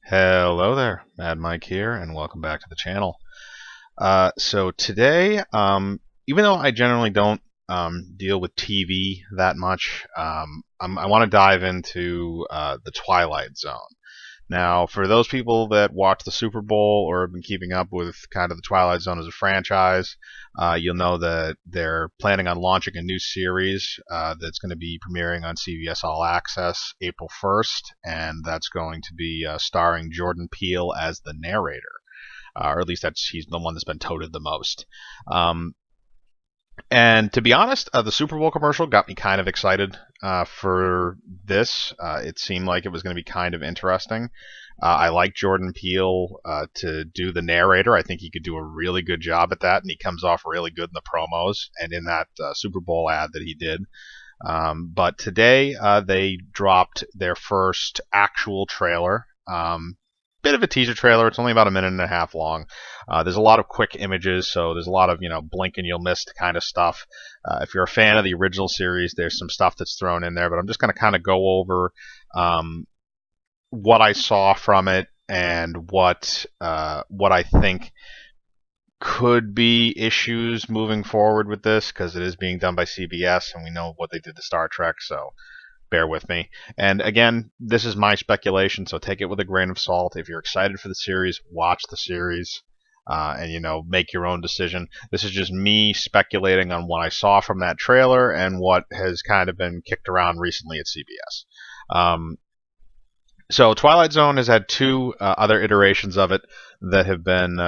Hello there, Mad Mike here, and welcome back to the channel. So today, even though I generally don't deal with TV that much, I want to dive into the Twilight Zone. Now, for those people that watch the Super Bowl or have been keeping up with kind of the Twilight Zone as a franchise, you'll know that they're planning on launching a new series that's going to be premiering on CBS All Access April 1st, and that's going to be starring Jordan Peele as the narrator, or at least he's the one that's been touted the most. And to be honest, the Super Bowl commercial got me kind of excited for this. It seemed like it was going to be kind of interesting. I like Jordan Peele to do the narrator. I think he could do a really good job at that, and he comes off really good in the promos and in that Super Bowl ad that he did. But today they dropped their first actual trailer. Bit of a teaser trailer. It's only about a minute and a half long. There's a lot of quick images, so there's a lot of blink and you'll miss kind of stuff. If you're a fan of the original series, there's some stuff that's thrown in there, but I'm just going to kind of go over what I saw from it and what I think could be issues moving forward with this, because it is being done by CBS, and we know what they did to Star Trek, so bear with me. And again, this is my speculation, so take it with a grain of salt. If you're excited for the series, watch the series, and make your own decision. This is just me speculating on what I saw from that trailer and what has kind of been kicked around recently at CBS. So Twilight Zone has had two other iterations of it that have been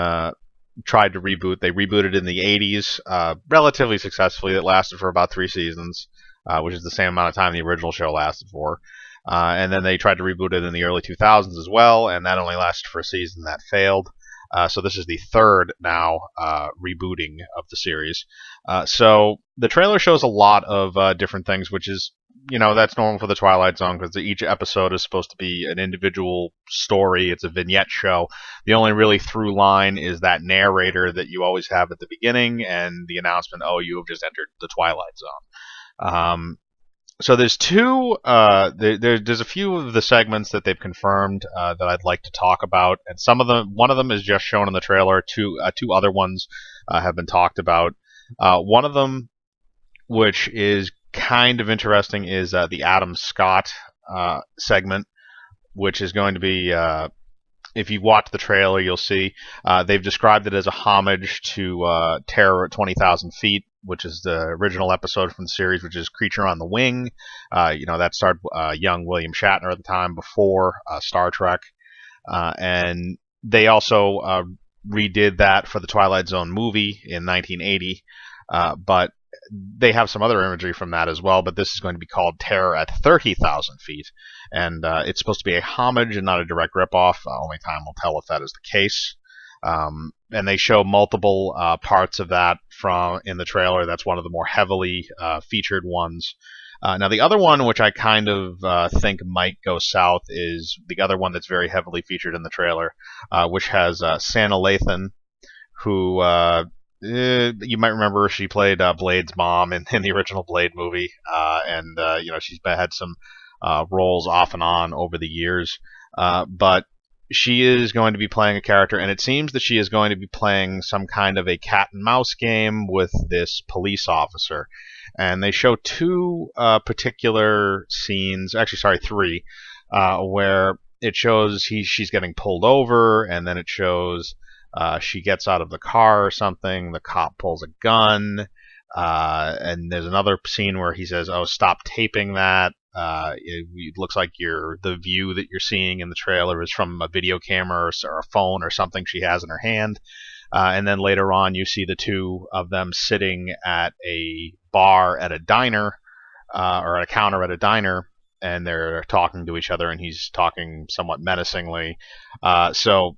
tried to reboot. They rebooted in the 80s relatively successfully. It lasted for about 3 seasons. Which is the same amount of time the original show lasted for. And then they tried to reboot it in the early 2000s as well, and that only lasted for a season. That failed. So this is the third now rebooting of the series. So the trailer shows a lot of different things, which is, that's normal for the Twilight Zone, because each episode is supposed to be an individual story. It's a vignette show. The only really through line is that narrator that you always have at the beginning and the announcement, oh, you have just entered the Twilight Zone. So there's there's a few of the segments that they've confirmed that I'd like to talk about, and one of them is just shown in the trailer. Two other ones have been talked about. One of them, which is kind of interesting, is the Adam Scott segment, which is going to be. If you watch the trailer, you'll see they've described it as a homage to Terror at 20,000 Feet, which is the original episode from the series, which is Creature on the Wing. That starred young William Shatner at the time before Star Trek. And they also redid that for the Twilight Zone movie in 1980. But they have some other imagery from that as well, but this is going to be called Terror at 30,000 Feet. And it's supposed to be a homage and not a direct ripoff. Only time will tell if that is the case. And they show multiple parts of that in the trailer. That's one of the more heavily featured ones. Now, the other one, which I kind of think might go south, is the other one that's very heavily featured in the trailer, which has Sanaa Lathan, who you might remember she played Blade's mom in the original Blade movie, and she's had some roles off and on over the years, but she is going to be playing a character, and it seems that she is going to be playing some kind of a cat and mouse game with this police officer. And they show two particular scenes, actually, sorry, three, where it shows she's getting pulled over, and then it shows she gets out of the car or something, the cop pulls a gun, and there's another scene where he says, oh, stop taping that. It looks like the view that you're seeing in the trailer is from a video camera or a phone or something she has in her hand. And then later on, you see the two of them sitting at a bar at a diner, or at a counter at a diner, and they're talking to each other, and he's talking somewhat menacingly. So,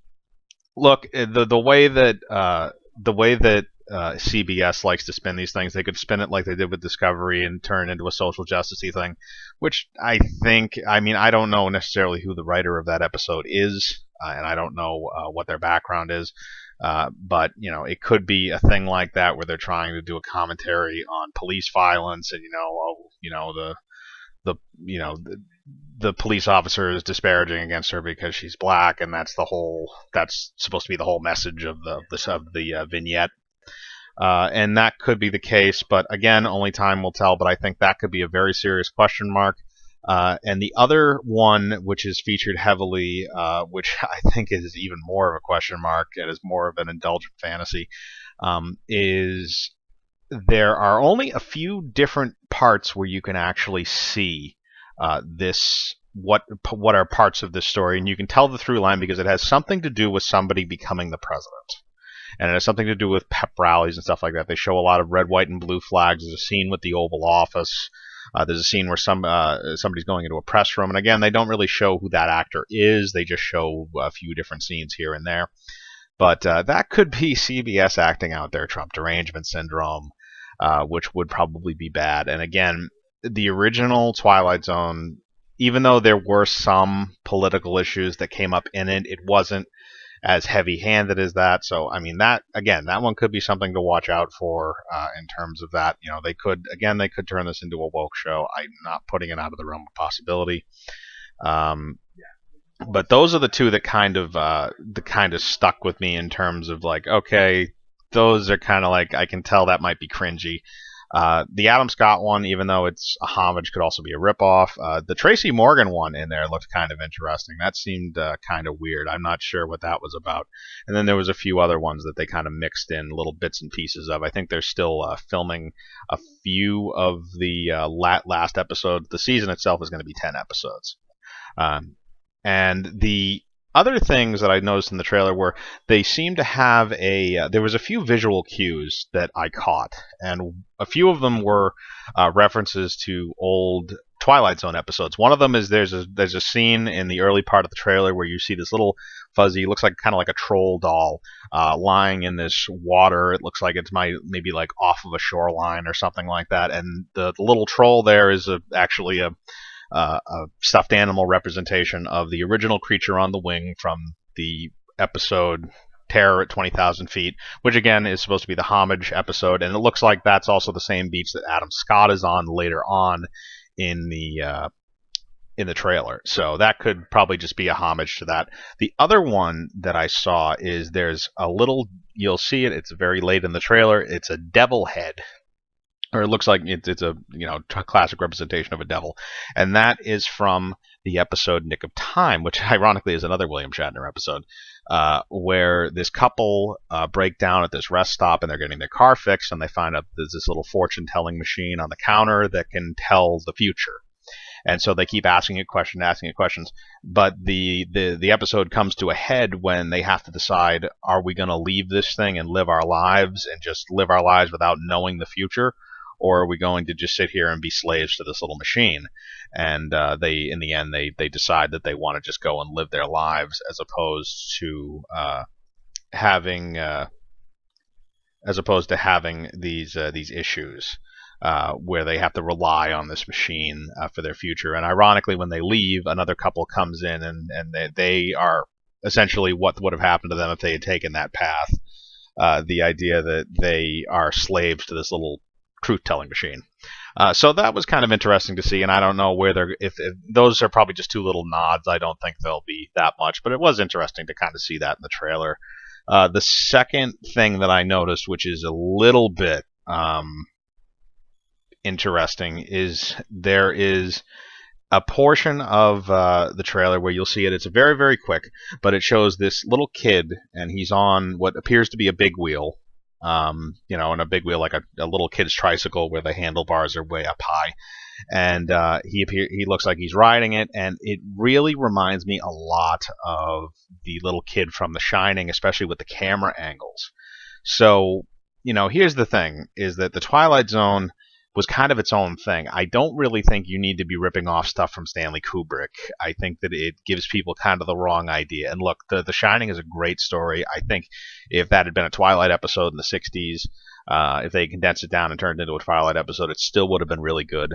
look, the way that CBS likes to spin these things, they could spin it like they did with Discovery and turn it into a social justice-y thing, which I don't know necessarily who the writer of that episode is, and I don't know what their background is, but it could be a thing like that where they're trying to do a commentary on police violence, and the you know the police officer is disparaging against her because she's black, and that's supposed to be the whole message of the vignette. And that could be the case, but again, only time will tell. But I think that could be a very serious question mark. And the other one, which is featured heavily, which I think is even more of a question mark and is more of an indulgent fantasy, is there are only a few different parts where you can actually see this what are parts of this story, and you can tell the through line because it has something to do with somebody becoming the president, and it has something to do with pep rallies and stuff like that. They show a lot of red, white, and blue flags. There's a scene with the Oval Office. There's a scene where somebody's going into a press room, and again, they don't really show who that actor is. They just show a few different scenes here and there. But that could be CBS acting out their Trump derangement syndrome, which would probably be bad. And again, the original Twilight Zone, even though there were some political issues that came up in it, it wasn't as heavy-handed as that. So, I mean, that one could be something to watch out for in terms of that. They could turn this into a woke show. I'm not putting it out of the realm of possibility. But those are the two that kind of stuck with me in terms of like, okay, those are kind of like, I can tell that might be cringy. The Adam Scott one, even though it's a homage, could also be a ripoff. The Tracy Morgan one in there looked kind of interesting. That seemed kind of weird. I'm not sure what that was about. And then there was a few other ones that they kind of mixed in little bits and pieces of. I think they're still filming a few of the last episodes. The season itself is going to be 10 episodes. And the other things that I noticed in the trailer were they seem to have there was a few visual cues that I caught, and a few of them were references to old Twilight Zone episodes. One of them is there's a scene in the early part of the trailer where you see this little fuzzy, looks like kind of like a troll doll, lying in this water. It looks like it's maybe like off of a shoreline or something like that, and the little troll there is actually a stuffed animal representation of the original creature on the wing from the episode Terror at 20,000 Feet, which again is supposed to be the homage episode, and it looks like that's also the same beach that Adam Scott is on later on in the trailer. So that could probably just be a homage to that. The other one that I saw is you'll see it's very late in the trailer, it's a devil head. Or it looks like it's a classic representation of a devil, and that is from the episode Nick of Time, which ironically is another William Shatner episode, where this couple break down at this rest stop and they're getting their car fixed, and they find out there's this little fortune-telling machine on the counter that can tell the future. And so they keep asking it questions, but the episode comes to a head when they have to decide: are we going to leave this thing and live our lives and just live our lives without knowing the future? Or are we going to just sit here and be slaves to this little machine? And in the end, they decide that they want to just go and live their lives as opposed to having these issues where they have to rely on this machine for their future. And ironically, when they leave, another couple comes in, and they are essentially what would have happened to them if they had taken that path. The idea that they are slaves to this little truth-telling machine. So that was kind of interesting to see, and I don't know where if those are probably just two little nods. I don't think they'll be that much, but it was interesting to kind of see that in the trailer. The second thing that I noticed, which is a little bit interesting, is there is a portion of the trailer where you'll see it. It's very, very quick, but it shows this little kid, and he's on what appears to be a big wheel. And a big wheel like a little kid's tricycle where the handlebars are way up high, and he looks like he's riding it, and it really reminds me a lot of the little kid from The Shining, especially with the camera angles. So, here's the thing, is that the Twilight Zone was kind of its own thing. I don't really think you need to be ripping off stuff from Stanley Kubrick. I think that it gives people kind of the wrong idea. And look, The Shining is a great story. I think if that had been a Twilight episode in the 60s, if they condensed it down and turned it into a Twilight episode, it still would have been really good.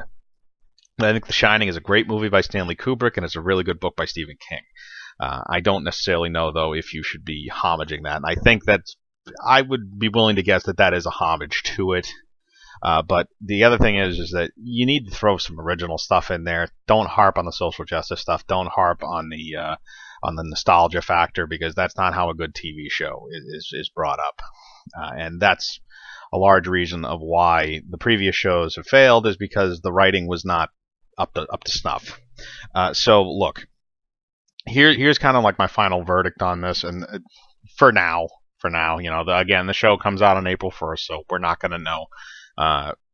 I think The Shining is a great movie by Stanley Kubrick, and it's a really good book by Stephen King. I don't necessarily know, though, if you should be homaging that. And I think I would be willing to guess that is a homage to it. But the other thing is that you need to throw some original stuff in there. Don't harp on the social justice stuff. Don't harp on the nostalgia factor, because that's not how a good TV show is brought up. And that's a large reason of why the previous shows have failed, is because the writing was not up to snuff. So look, here's kind of like my final verdict on this, and for now, again, the show comes out on April 1st, so we're not going to know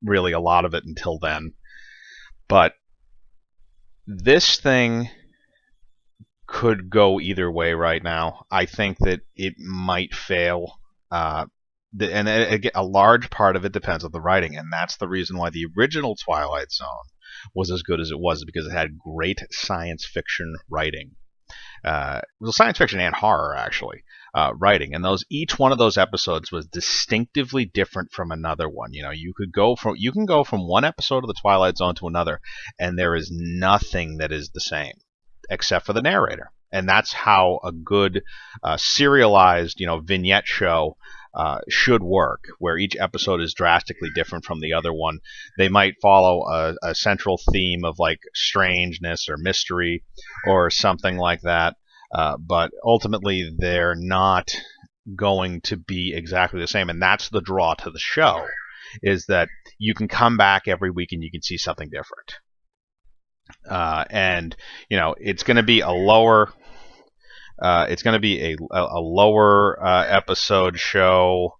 really a lot of it until then. But this thing could go either way right now. I think that it might fail. And a large part of it depends on the writing, and that's the reason why the original Twilight Zone was as good as it was, because it had great science fiction writing. Well, science fiction and horror, actually, writing, and each one of those episodes was distinctively different from another one. You can go from one episode of the Twilight Zone to another, and there is nothing that is the same except for the narrator. And that's how a good serialized, vignette show should work, where each episode is drastically different from the other one. They might follow a central theme of like strangeness or mystery or something like that, but ultimately they're not going to be exactly the same. And that's the draw to the show, is that you can come back every week and you can see something different. And it's going to be a lower episode show.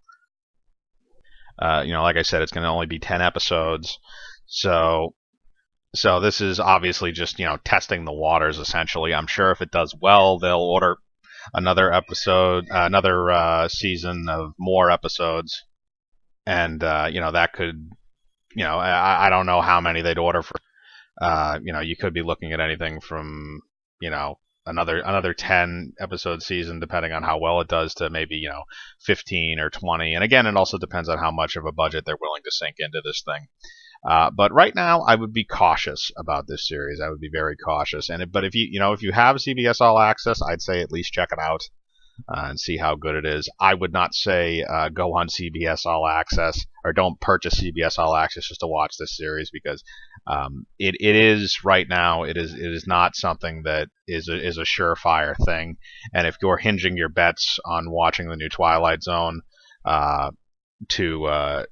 Like I said, it's going to only be 10 episodes. So this is obviously just, testing the waters, essentially. I'm sure if it does well, they'll order another episode, another season of more episodes. And, that could, I don't know how many they'd order for. You could be looking at anything from, another 10 episode season, depending on how well it does, to maybe 15 or 20. And again, it also depends on how much of a budget they're willing to sink into this thing. But right now, I would be cautious about this series. I would be very cautious. But if you have CBS All Access, I'd say at least check it out and see how good it is. I would not say go on CBS All Access, or don't purchase CBS All Access just to watch this series, because it is right now. It is not something that is a surefire thing. And if you're hinging your bets on watching the new Twilight Zone to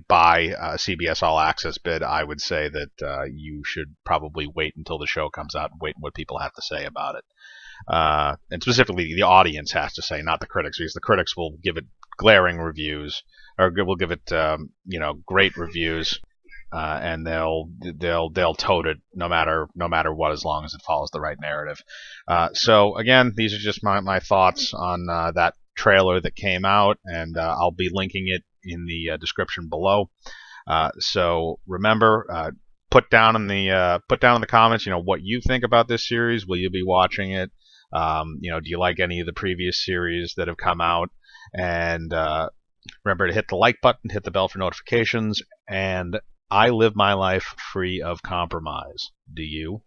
buy a CBS All Access bid, I would say that you should probably wait until the show comes out and wait what people have to say about it. And specifically, the audience has to say, not the critics, because the critics will give it glaring reviews, or will give it great reviews, and they'll tote it no matter what, as long as it follows the right narrative. So again, these are just my thoughts on that trailer that came out, and I'll be linking it in the description below. So remember, put down in the comments, what you think about this series. Will you be watching it? Do you like any of the previous series that have come out? And remember to hit the like button, hit the bell for notifications, and I live my life free of compromise. Do you?